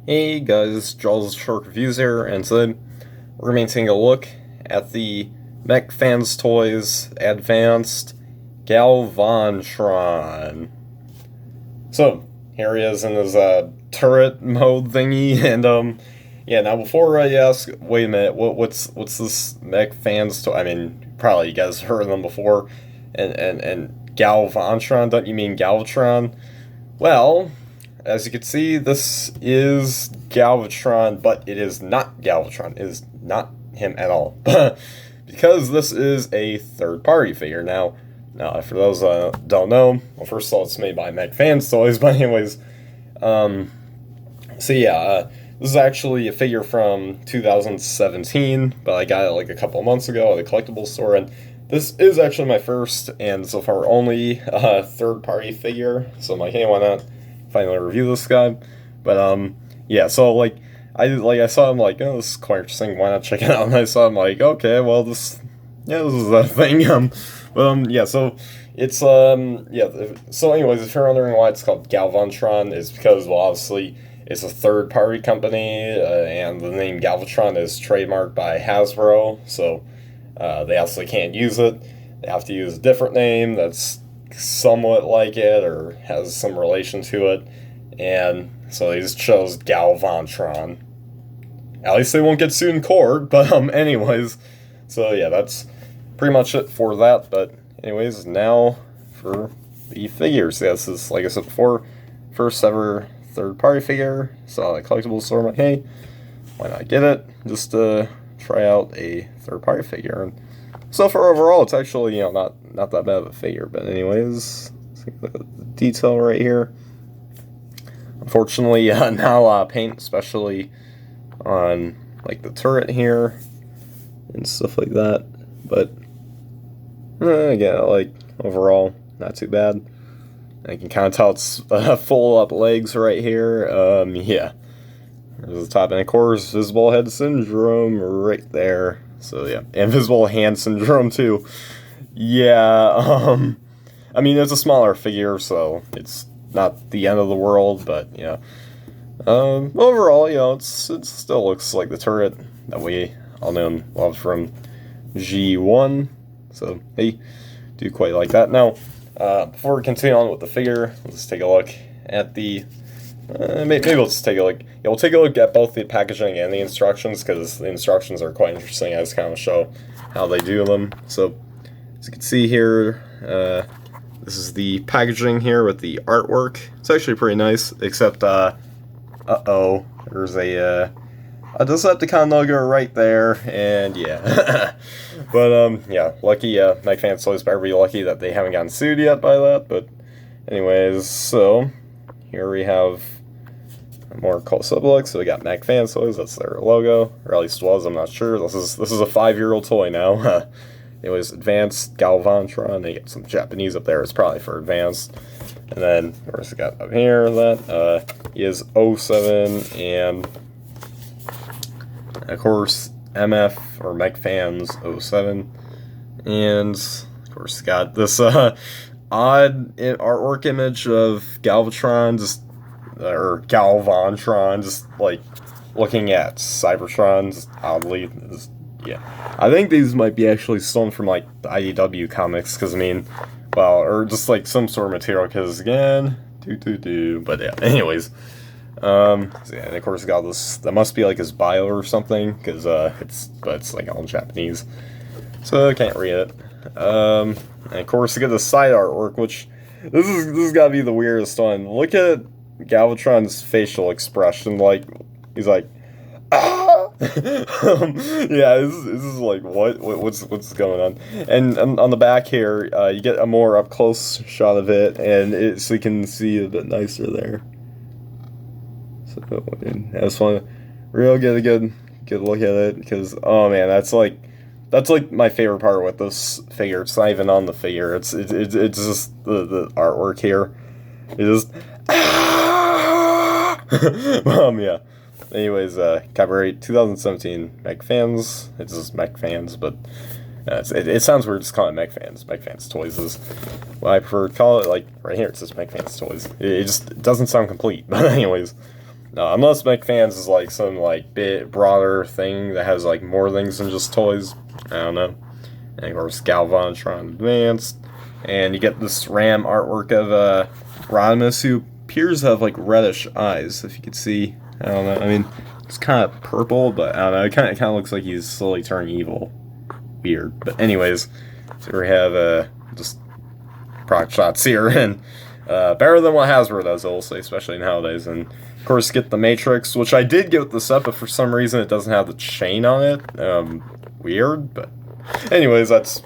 Hey guys, Jaws Shark Reviews here, and today we're going to be taking a look at the Mech Fans Toys Advanced Galvontron. So, here he is in his turret mode thingy, and yeah, now before you ask, wait a minute, what's this Mech Fans Toy? I mean, probably you guys heard of them before, and Galvontron, don't you mean Galvatron? Well, as you can see, this is Galvatron, but it is not Galvatron. It is not him at all. Because this is a third-party figure. Now, for those don't know, well, first of all, it's made by Mech Fans Toys, but anyways, this is actually a figure from 2017, but I got it like a couple of months ago at a collectible store, and this is actually my first, and so far only, third-party figure, so I'm like, hey, why not finally review this guy? But yeah, so I saw him like, oh, this is quite interesting, why not check it out? And I saw him like, okay, well, this is a thing. Yeah, so it's so anyways, if you're wondering why it's called Galvontron, it's because, well, obviously it's a third party company, and the name Galvatron is trademarked by Hasbro, so they obviously can't use it. They have to use a different name that's somewhat like it or has some relation to it, and so they just chose Galvontron. At least they won't get sued in court, but anyways, so yeah, that's pretty much it for that. But anyways, now for the figures. Yeah, this is, like I said before, first ever third-party figure. Saw a collectible store, I'm like, hey, why not get it? Just to try out a third-party figure. And so far overall, it's actually, not that bad of a figure. But anyways, look at the detail right here. Unfortunately, not a lot of paint, especially on like the turret here and stuff like that. But again, like overall, not too bad. I can kind of tell it's full up legs right here. Yeah, there's the top, and of course, visible head syndrome right there. So yeah, invisible hand syndrome too. Yeah, I mean, it's a smaller figure, so it's not the end of the world, but yeah. Overall, it still looks like the turret that we all know and love from G1. So hey, do quite like that. Now, before we continue on with the figure, let's take a look at the. Maybe we'll just take a look. Yeah, we'll take a look at both the packaging and the instructions, because the instructions are quite interesting. I just kind of show how they do them. So, as you can see here, this is the packaging here with the artwork. It's actually pretty nice, except, there's a Decepticon logo right there, and yeah. But, yeah, lucky, Mech Fans Toys better be lucky that they haven't gotten sued yet by that, but anyways, so here we have a more close-up look. So we got Mech Fans Toys, that's their logo, or at least was, I'm not sure. This is a 5-year-old toy now. Anyways, Advanced Galvontron, they get some Japanese up there, it's probably for Advanced. And then, of course, we got up here that he is 07, and of course, MF, or Mech Fans 07. And, of course, got this odd artwork image of Galvatron, or Galvontron, just like looking at Cybertron, just oddly. Yeah, I think these might be actually stolen from like the IDW comics, because I mean, well, or just like some sort of material, because again, but yeah, anyways, so yeah, and of course got this, that must be like his bio or something, because it's like all in Japanese, so I can't read it. And of course, you get the side artwork, which this is gotta be the weirdest one. Look at Galvatron's facial expression, like he's like, ah! Yeah, this is like, what's going on? And on the back here, you get a more up close shot of it, and so you can see a bit nicer there. So I just want to get a good look at it, because oh man, that's like my favorite part with this figure. It's not even on the figure. It's just the artwork here. It just yeah. Anyways, copyright 2017 Mech Fans. It's just Mech Fans, but it sounds weird just calling it Mech Fans. Mech Fans Toys is what I prefer to call it. Like right here, it says Mech Fans Toys. It just doesn't sound complete. But anyways, unless Mech Fans is like some like bit broader thing that has like more things than just toys. I don't know. And of course, Galvontron Advanced, and you get this RAM artwork of Rodimus, who appears to have like reddish eyes. If you could see, I don't know. I mean, it's kind of purple, but I don't know. It kind of looks like he's slowly turning evil. Weird, but anyways, so we have just product shots here, and better than what Hasbro does, I'll say, especially nowadays. And of course, get the Matrix, which I did get with the set, but for some reason it doesn't have the chain on it. Weird, but anyways, that's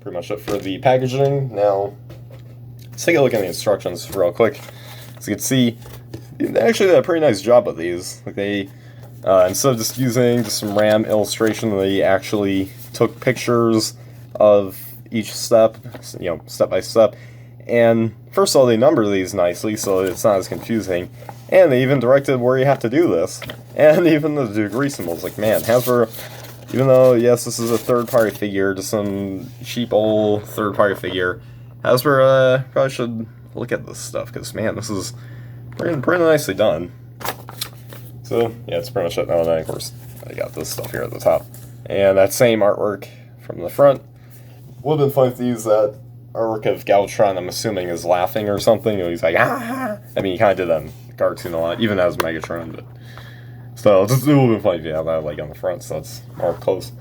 pretty much it for the packaging. Now, let's take a look at the instructions real quick. As you can see, they actually did a pretty nice job with these. Like they, instead of just using just some RAM illustration, they actually took pictures of each step, step by step. And first of all, they number these nicely so it's not as confusing. And they even directed where you have to do this. And even the degree symbols. Like, man, Hasbro, even though, yes, this is a third-party figure, just some cheap old third-party figure, Hasbro probably should look at this stuff, because, man, this is pretty nicely done. So, yeah, it's pretty much it. Now, and then, of course, I got this stuff here at the top. And that same artwork from the front. Would have been fun if they used that artwork of Galvatron, I'm assuming, is laughing or something. And he's like, ah! I mean, he kind of did that in the cartoon a lot, even as Megatron, but... So, it would have been fun if you had that, like, on the front, so it's more close.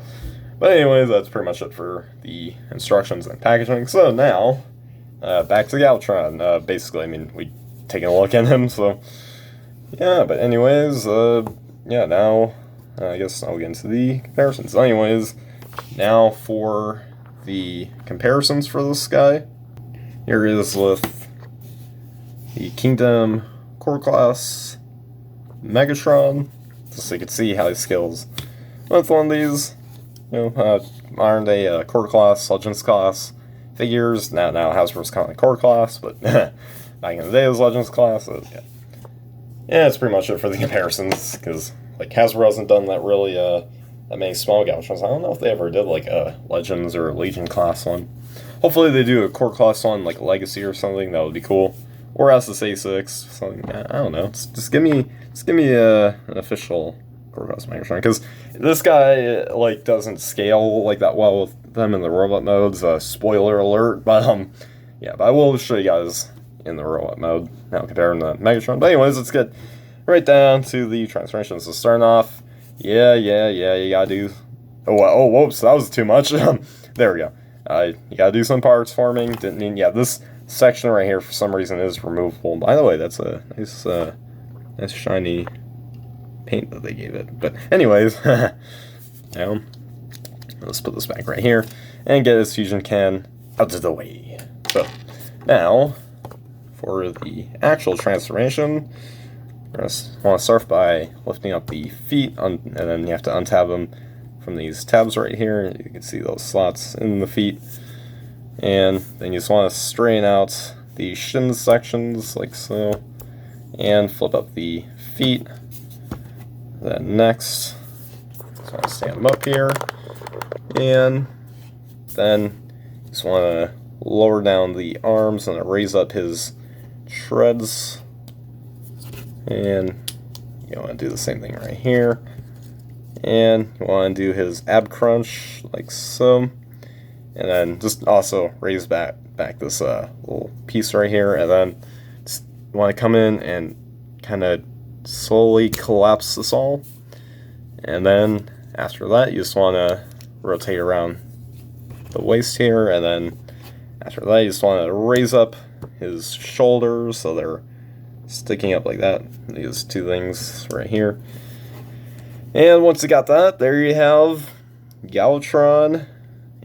But anyways, that's pretty much it for the instructions and packaging. So, now, back to Galvatron. Basically, I mean, we taking a look at him, so... Yeah, but anyways, yeah, now... I guess I'll get into the comparisons. Anyways, now for the comparisons for this guy. Here it is with the Kingdom Core Class Megatron. Just so you can see how he scales with one of these, modern day Core Class, Legends Class figures. Now Hasbro's kind of like Core Class, but back in the day it was Legends Class. So, yeah. Yeah, that's pretty much it for the comparisons, because like Hasbro hasn't done that really that many small Galvatrons. I don't know if they ever did like a Legends or a Legion class one. Hopefully they do a Core class one, like Legacy or something. That would be cool. Or SSA6, something. I don't know. Just give me an official Core class Megatron, because this guy like doesn't scale like that well with them in the robot modes. Spoiler alert, but yeah, but I will show you guys in the robot mode now comparing to Megatron. But anyways, let's get right down to the transformations. So starting off, yeah, you gotta do... Oh, whoops, that was too much. There we go. You gotta do some parts forming. Didn't mean... Yeah, this section right here, for some reason, is removable. By the way, that's a nice shiny paint that they gave it. But anyways, now, let's put this back right here, and get his fusion can out of the way. So, now, for the actual transformation... We're going to want to start by lifting up the feet, and then you have to untab them from these tabs right here. You can see those slots in the feet. And then you just want to straighten out the shin sections, like so, and flip up the feet. Then next, just want to stand them up here, and then just want to lower down the arms and raise up his treads. And you want to do the same thing right here. And you want to do his ab crunch, like so. And then just also raise back this little piece right here. And then just want to come in and kind of slowly collapse this all. And then after that, you just want to rotate around the waist here. And then after that, you just want to raise up his shoulders so they're sticking up like that. These two things right here. And once you got that, there you have Galvatron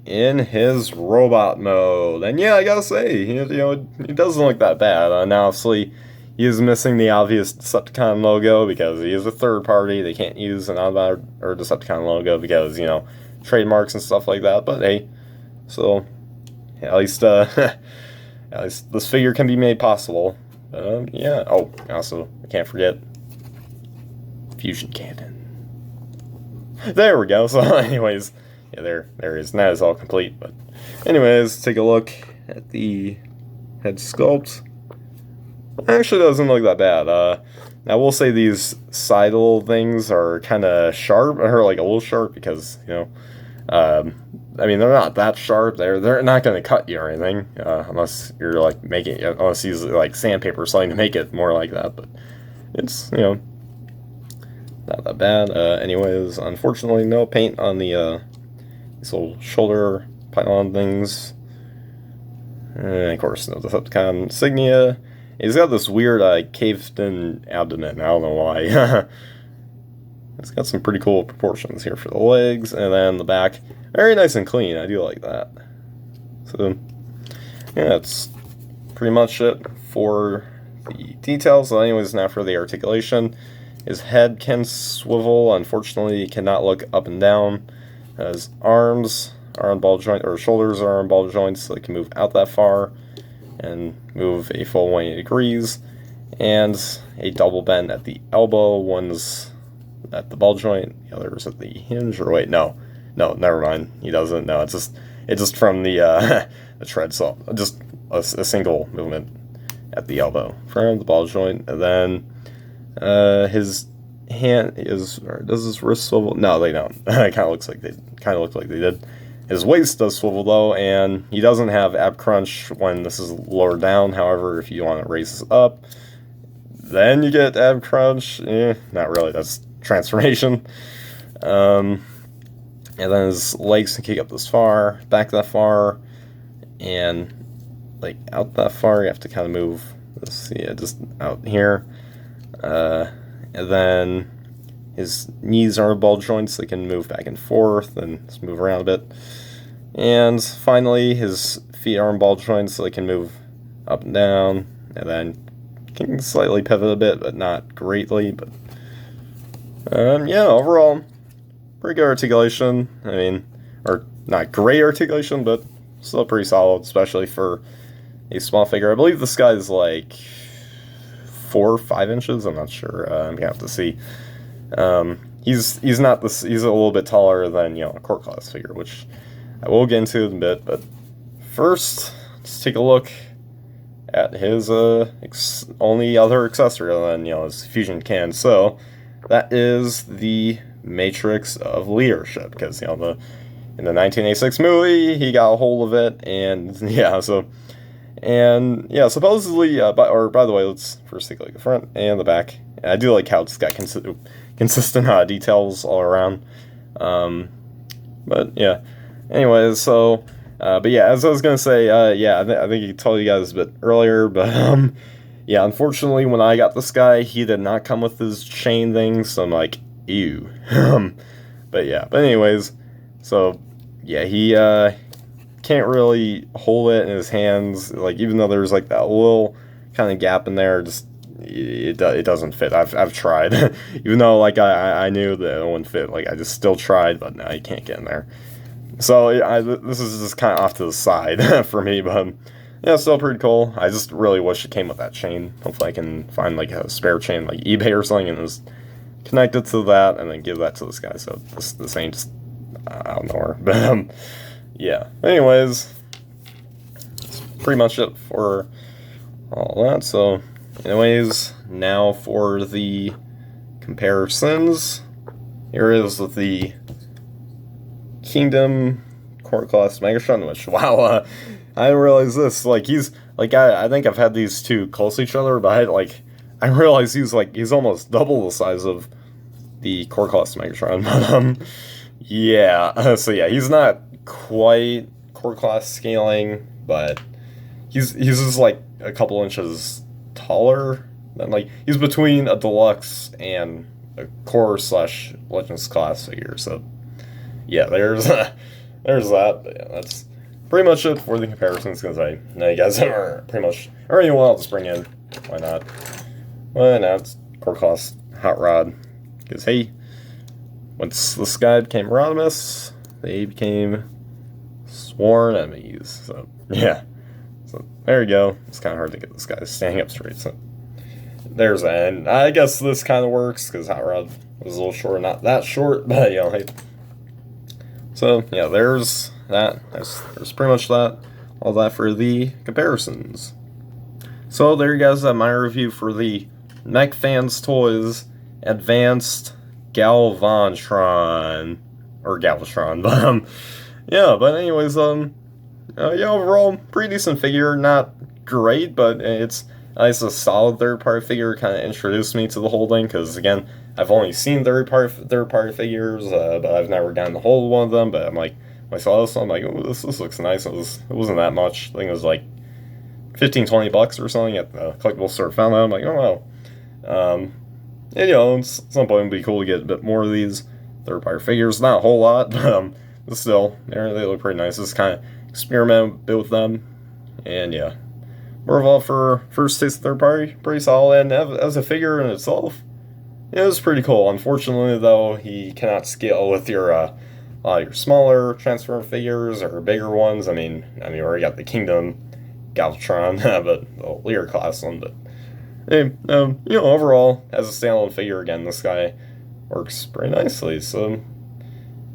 in his robot mode. And yeah, I gotta say, it doesn't look that bad. Now, obviously, he is missing the obvious Decepticon logo because he is a third party. They can't use an Autobot or Decepticon logo because, trademarks and stuff like that. But hey, so at least at least this figure can be made possible. Yeah. Oh, also, I can't forget Fusion Cannon. There we go. So, anyways, yeah, there it is. That is all complete. But, anyways, take a look at the head sculpt. Actually, doesn't look that bad. I will say these side little things are kind of sharp, or like a little sharp, because I mean, they're not that sharp. They're not going to cut you or anything, unless you're like making, unless you use like sandpaper or something to make it more like that. But it's not that bad. Anyways, unfortunately, no paint on the these little shoulder pylon things. And of course, no Decepticon insignia. He's got this weird caved-in abdomen. I don't know why. It's got some pretty cool proportions here for the legs, and then the back, very nice and clean. I do like that. So, yeah, that's pretty much it for the details. So anyways, now for the articulation. His head can swivel. Unfortunately, he cannot look up and down. His arms are on ball joint, or shoulders are on ball joints, so they can move out that far and move a full 180 degrees. And a double bend at the elbow. One's at the ball joint, the other's at the hinge. Or wait, no, never mind. He doesn't. No, it's just from the the tread. So just a single movement at the elbow from the ball joint, and then his hand is. Or does his wrist swivel? No, they don't. It kind of look like they did. His waist does swivel though, and he doesn't have ab crunch when this is lowered down. However, if you want to raise this up, then you get ab crunch. Not really. That's transformation. And then his legs can kick up this far, back that far, and like out that far. You have to kind of move this, just out here. And then his knees are ball joints. They can move back and forth and just move around a bit. And finally, his feet are ball joints, so they can move up and down, and then can slightly pivot a bit, but not greatly. But yeah, overall, pretty good articulation. I mean, or not great articulation, but still pretty solid, especially for a small figure. I believe this guy is like 4 or 5 inches. I'm not sure. I'm gonna have to see. He's not this. He's a little bit taller than a court class figure, which I will get into in a bit. But first, let's take a look at his only other accessory other than his fusion can. So that is the Matrix of Leadership, because in the 1986 movie he got a hold of it, and supposedly by the way, let's first take a look at the front and the back. And I do like how it's got consistent details all around. But yeah, anyways, so but yeah, as I was gonna say, I think I told you guys a bit earlier, but yeah, unfortunately, when I got this guy, he did not come with his chain thing, so I'm like, ew. But anyways, so yeah, he can't really hold it in his hands, like, even though there's like that little kind of gap in there, just it doesn't fit. I've tried, even though like I knew that it wouldn't fit, like I just still tried, but no, you can't get in there. So this is just kind of off to the side for me, but yeah, still pretty cool. I just really wish it came with that chain. Hopefully I can find like a spare chain, like eBay or something, and just connect it to that, and then give that to this guy. So this ain't just out of nowhere. But yeah. Anyways, that's pretty much it for all that. So anyways, now for the comparisons. Here is with the Kingdom Court Class Megatron, which, wow, I didn't realize this. Like, he's, like, I think I've had these two close to each other, but I realized he's almost double the size of the Court Class Megatron. Yeah, so yeah, he's not quite Court Class scaling, but he's just, like, a couple inches taller than, like, he's between a deluxe and a core / Legends class figure, so yeah, there's that. But yeah, that's pretty much it for the comparisons, because I know you guys are pretty much, or anyone else bring in. Why not? Why not? It's core class hot rod. Because hey, once this guy became Rodimus, they became sworn enemies. So yeah. So there you go. It's kind of hard to get this guy standing up straight. So there's that. And I guess this kind of works because hot rod was a little short, not that short, but hey. So yeah, there's that. There's pretty much that. All that for the comparisons. So there you guys have my review for the Mech Fans Toys Advanced Galvontron. Or Galvatron, but, yeah, but anyways, yeah, overall, pretty decent figure, not great, but it's a solid third-party figure, kind of introduced me to the whole thing, because, again, I've only seen third-party figures, but I've never gotten the hold of one of them, but I'm like, when I saw this, I'm like, oh, this looks nice. It wasn't that much. I think it was like 15-20 bucks or something at the collectible store. Found out, I'm like, oh wow. And, at some point it'd be cool to get a bit more of these third-party figures. Not a whole lot, but still, they look pretty nice. Just kind of experiment a bit with them, and yeah. Overall, for first taste of third-party, pretty solid, and as a figure in itself, it was pretty cool. Unfortunately, though, he cannot scale with your smaller transfer figures or bigger ones. I mean, we already got the Kingdom Galvatron, but the Lear class one. But hey, overall, as a standalone figure, again, this guy works pretty nicely. So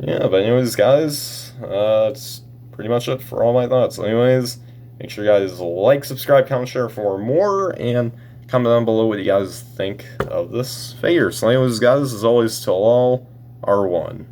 yeah, but anyways, guys, it's pretty much it for all my thoughts. So anyways, make sure you guys like, subscribe, comment, share for more, and comment down below what you guys think of this figure. So anyways, guys, as always, till all are one.